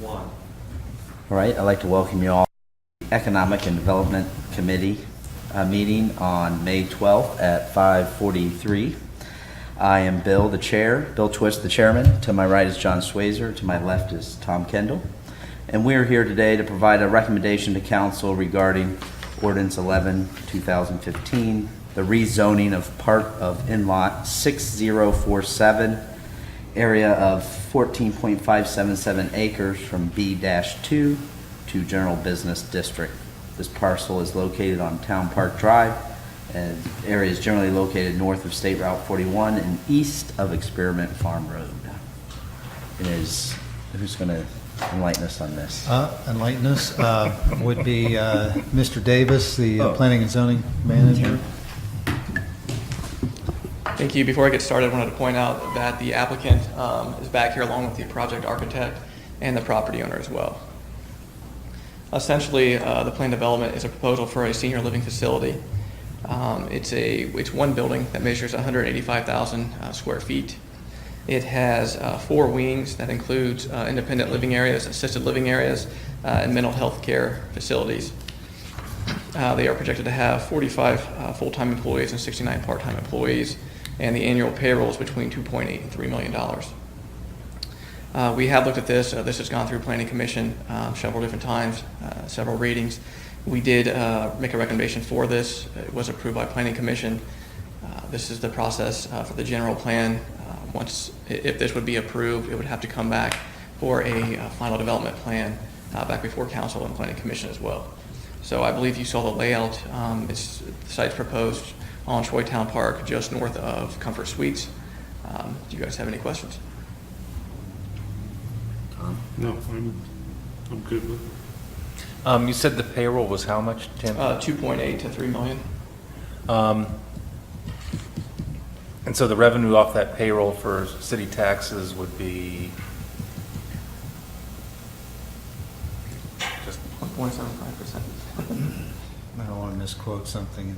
One. All right, I'd like to welcome you all to the Economic and Development Committee meeting on May 12th at 5:43. I am Bill, the chair, Bill Twist, the chairman. To my right is John Swayzer. To my left is Tom Kendall. And we are here today to provide a recommendation to council regarding Ordinance 11, 2015, the rezoning of part of in-lot 6047, area of 14.577 acres from B-2 to General Business District. This parcel is located on Town Park Drive, and the area is generally located north of State Route 41 and east of Experiment Farm Road. Who's going to enlighten us on this? Enlighten us would be Mr. Davis, the Planning and Zoning Manager. Thank you. Before I get started, I wanted to point out that the applicant is back here along with the project architect and the property owner as well. Essentially, the planned development is a proposal for a senior living facility. It's one building that measures 185,000 square feet. It has 4 wings that includes independent living areas, assisted living areas, and mental health care facilities. They are projected to have 45 full-time employees and 69 part-time employees, and the annual payroll is between $2.8 and $3 million. We have looked at this. This has gone through Planning Commission several different times, several readings. We did make a recommendation for this. It was approved by Planning Commission. This is the process for the general plan. If this would be approved, it would have to come back for a final development plan back before Council and Planning Commission as well. So I believe you saw the layout. The site's proposed on Troy Town Park, just north of Comfort Suites. Do you guys have any questions? No, I'm good with it. You said the payroll was how much, Tim? 2.8 to 3 million. And so the revenue off that payroll for city taxes would be just 1.75%. I don't want to misquote something.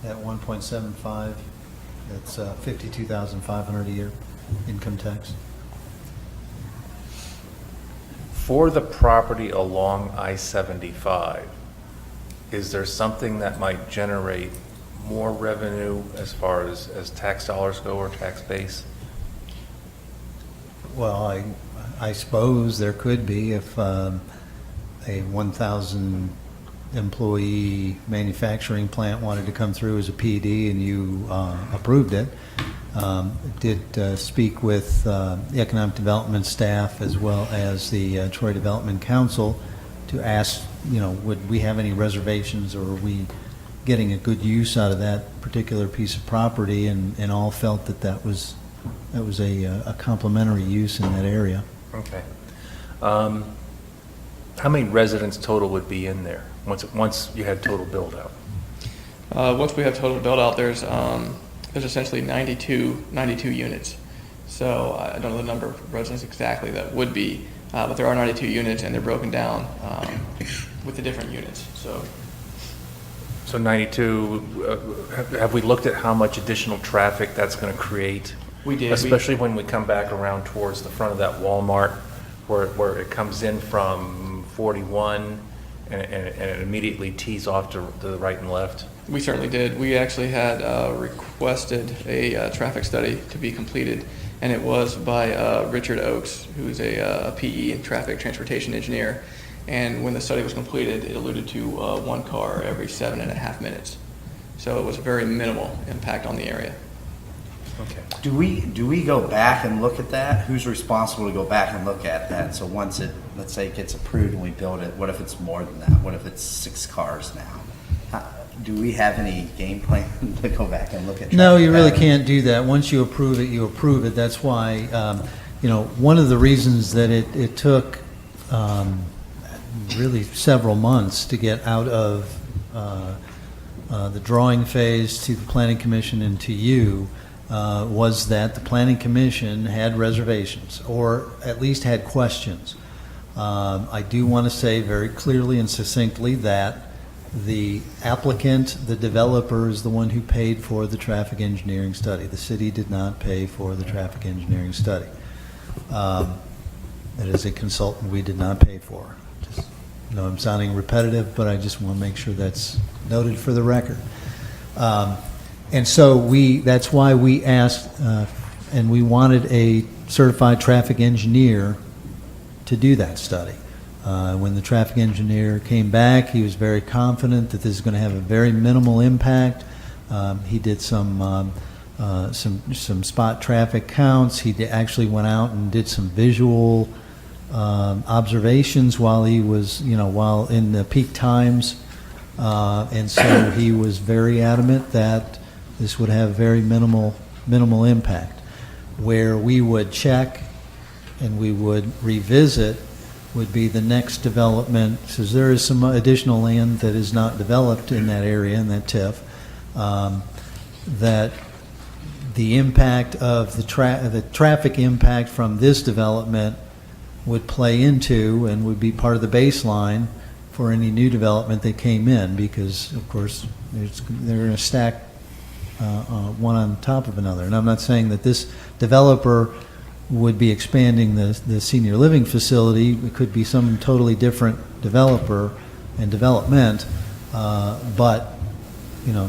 At 1.75, that's $52,500 a year income tax. for the property along I-75. Is there something that might generate more revenue as far as tax dollars go or tax base? Well, I suppose there could be if a 1,000 employee manufacturing plant wanted to come through as a PD and you approved it. Did speak with the Economic Development staff as well as the Troy Development Council to ask, would we have any reservations or are we getting a good use out of that particular piece of property, and all felt that was a complementary use in that area. Okay. How many residents total would be in there once you had total build out? Once we have total build out, there's essentially 92 units. So I don't know the number of residents exactly that would be, but there are 92 units and they're broken down with the different units. So 92, have we looked at how much additional traffic that's going to create? We did. Especially when we come back around towards the front of that Walmart where it comes in from 41 and it immediately tees off to the right and left. We certainly did. We actually had requested a traffic study to be completed, and it was by Richard Oakes, who's a PE and traffic transportation engineer. And when the study was completed, it alluded to one car every 7.5 minutes. So it was a very minimal impact on the area. Okay. Do we go back and look at that? Who's responsible to go back and look at that? So once it, let's say it gets approved and we build it, what if it's more than that? What if it's 6 cars now? Do we have any game plan to go back and look at? No, you really patterns? can't do that. Once you approve it, you approve it. That's why, one of the reasons that it took really several months to get out of the drawing phase to the Planning Commission and to you was that the Planning Commission had reservations or at least had questions. I do want to say very clearly and succinctly that The applicant, the developer, is the one who paid for the traffic engineering study. The city did not pay for the traffic engineering study. It is a consultant we did not pay for. Just, I'm sounding repetitive, but I just want to make sure that's noted for the record. And so that's why we asked, and we wanted a certified traffic engineer to do that study. When the traffic engineer came back, he was very confident that this is going to have a very minimal impact. He did some spot traffic counts. He actually went out and did some visual observations while he was, while in the peak times. And so he was very adamant that this would have very minimal impact. Where we would check and we would revisit would be the next development, because there is some additional land that is not developed in that area, in that TIF, that the impact of the traffic impact from this development would play into and would be part of the baseline for any new development that came in, because, of course, they're going to stack one on top of another. And I'm not saying that this developer would be expanding the senior living facility. It could be some totally different developer and development, but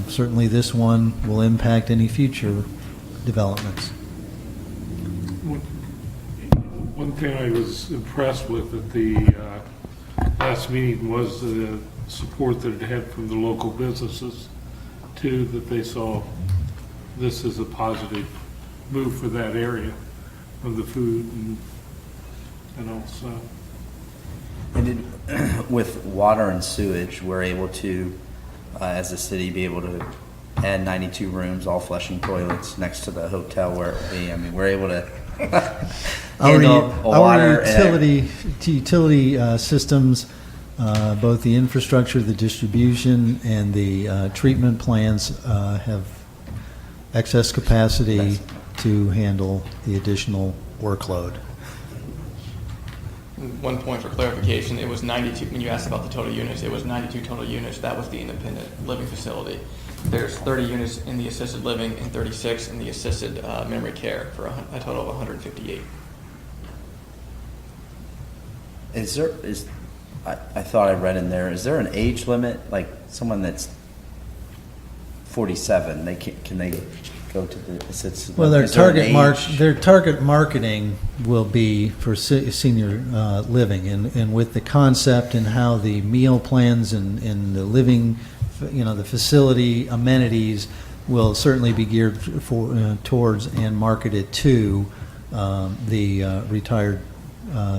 certainly this one will impact any future developments. One thing I was impressed with at the last meeting was the support that it had from the local businesses, too, that they saw this as a positive move for that area of the food and also. And with water and sewage, we're able to, as a city, be able to add 92 rooms, all flushing toilets next to the hotel where it would be. I mean, we're able to handle water. Our utility systems, both the infrastructure, the distribution, and the treatment plants have excess capacity to handle the additional workload. One point for clarification, it was 92, when you asked about the total units, it was 92 total units. That was the independent living facility. There's 30 units in the assisted living and 36 in the assisted memory care for a total of 158. I thought I read in there, is there an age limit? Like someone that's 47, can they go to the assisted? Well, their is there an target marketing will be for senior living, and with the concept and how the meal plans and the living, the facility amenities will certainly be geared towards and marketed to the retired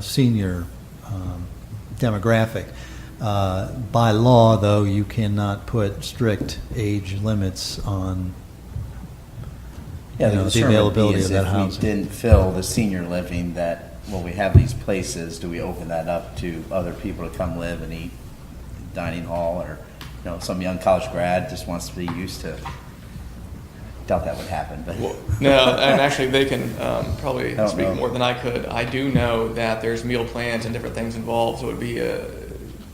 senior demographic. By law, though, you cannot put strict age limits on the the concern availability would be of that if housing. we didn't fill the senior living, that when we have these places, do we open that up to other people to come live and eat dining hall, or some young college grad just wants to be used to? Doubt that would happen, but No, and actually they can probably don't speak know. more than I could. I do know that there's meal plans and different things involved, so it would be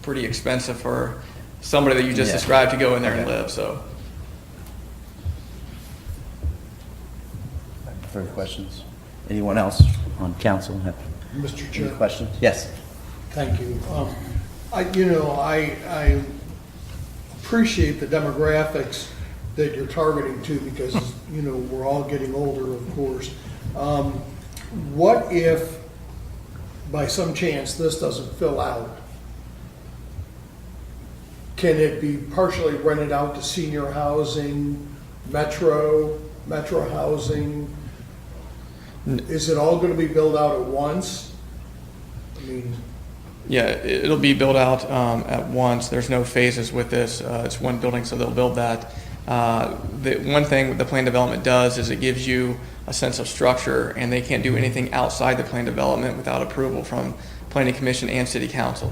pretty expensive for somebody that you just Yeah. described to go in there and Okay. live. So further questions? Anyone else on council have Mr. any Chair, questions? Yes. thank you. I appreciate the demographics that you're targeting to, because, we're all getting older, of course. What if, by some chance, this doesn't fill out? Can it be partially rented out to senior housing, metro housing? Is it all going to be built out at once? I mean, yeah, it'll be built out at once. There's no phases with this. It's one building, so they'll build that. The one thing the plan development does is it gives you a sense of structure, and they can't do anything outside the plan development without approval from Planning Commission and City Council.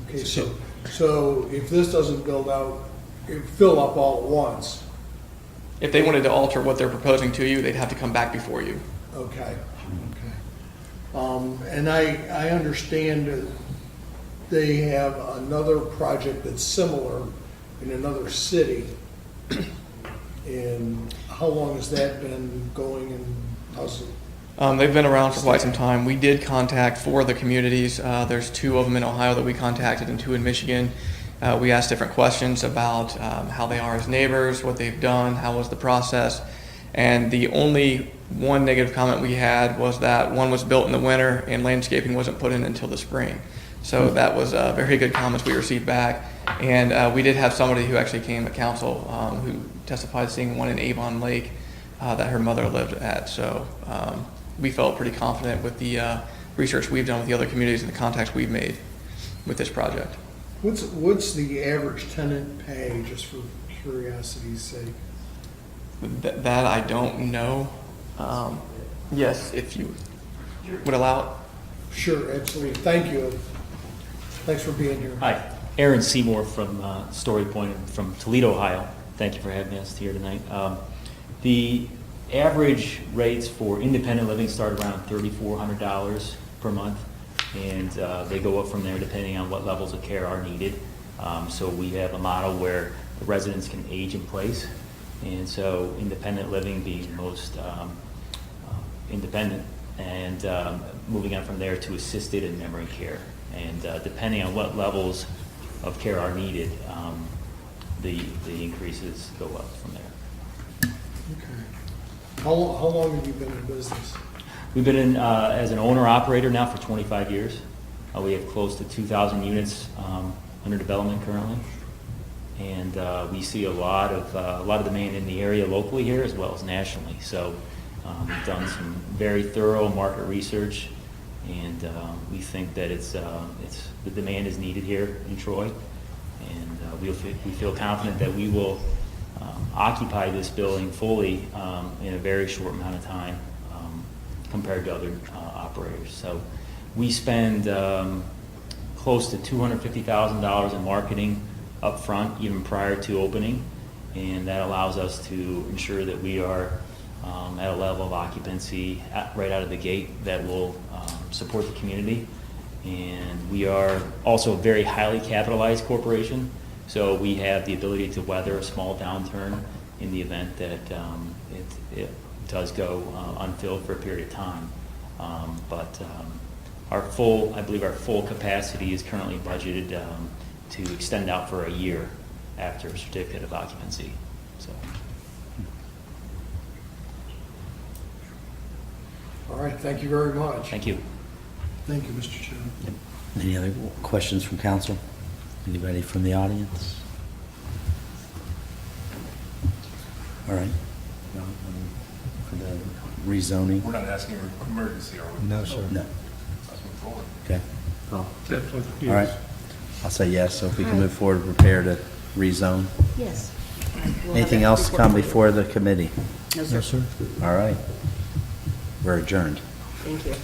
okay, so if this doesn't fill up all at once, If they wanted to alter what they're proposing to you, they'd have to come back before you. okay. And I understand they have another project that's similar in another city. And how long has that been going and how's it? They've been around for quite some time. We did contact 4 of the communities. There's 2 of them in Ohio that we contacted and 2 in Michigan. We asked different questions about how they are as neighbors, what they've done, how was the process. And the only one negative comment we had was that one was built in the winter and landscaping wasn't put in until the spring. So that was very good comments we received back. And we did have somebody who actually came at council who testified seeing one in Avon Lake that her mother lived at. So we felt pretty confident with the research we've done with the other communities and the contacts we've made with this project. What's the average tenant pay, just for curiosity's sake? That I don't know. Yes, if you would allow it. Sure, absolutely. Thank you. Thanks for being here. Hi, Aaron Seymour from Story Point from Toledo, Ohio. Thank you for having us here tonight. The average rates for independent living start around $3,400 per month, and they go up from there depending on what levels of care are needed. So we have a model where the residents can age in place, and so independent living being most independent, and moving on from there to assisted and memory care. And depending on what levels of care are needed, the increases go up from there. Okay. How long have you been in business? We've been in as an owner-operator now for 25 years. We have close to 2,000 units under development currently, and we see a lot of demand in the area locally here as well as nationally. So we've done some very thorough market research, and we think that the demand is needed here in Troy, and we feel confident that we will occupy this building fully in a very short amount of time compared to other operators. So we spend close to $250,000 in marketing up front, even prior to opening, and that allows us to ensure that we are at a level of occupancy right out of the gate that will support the community. And we are also a very highly capitalized corporation, so we have the ability to weather a small downturn in the event that it does go unfilled for a period of time. But I believe our full capacity is currently budgeted to extend out for a year after a certificate of occupancy. So. All right, thank you very much. Thank you. Thank you, Mr. Chairman. Any other questions from council? Anybody from the audience? All right. For the rezoning? We're not asking for emergency, are we? No, sir. No. Let's move forward. Okay. Definitely. All right. I'll say yes, so if we can move forward, prepare to rezone. Yes. We'll have Anything that else to report come for you. before the committee? No, No, sir. sir. All right. We're adjourned. Thank you.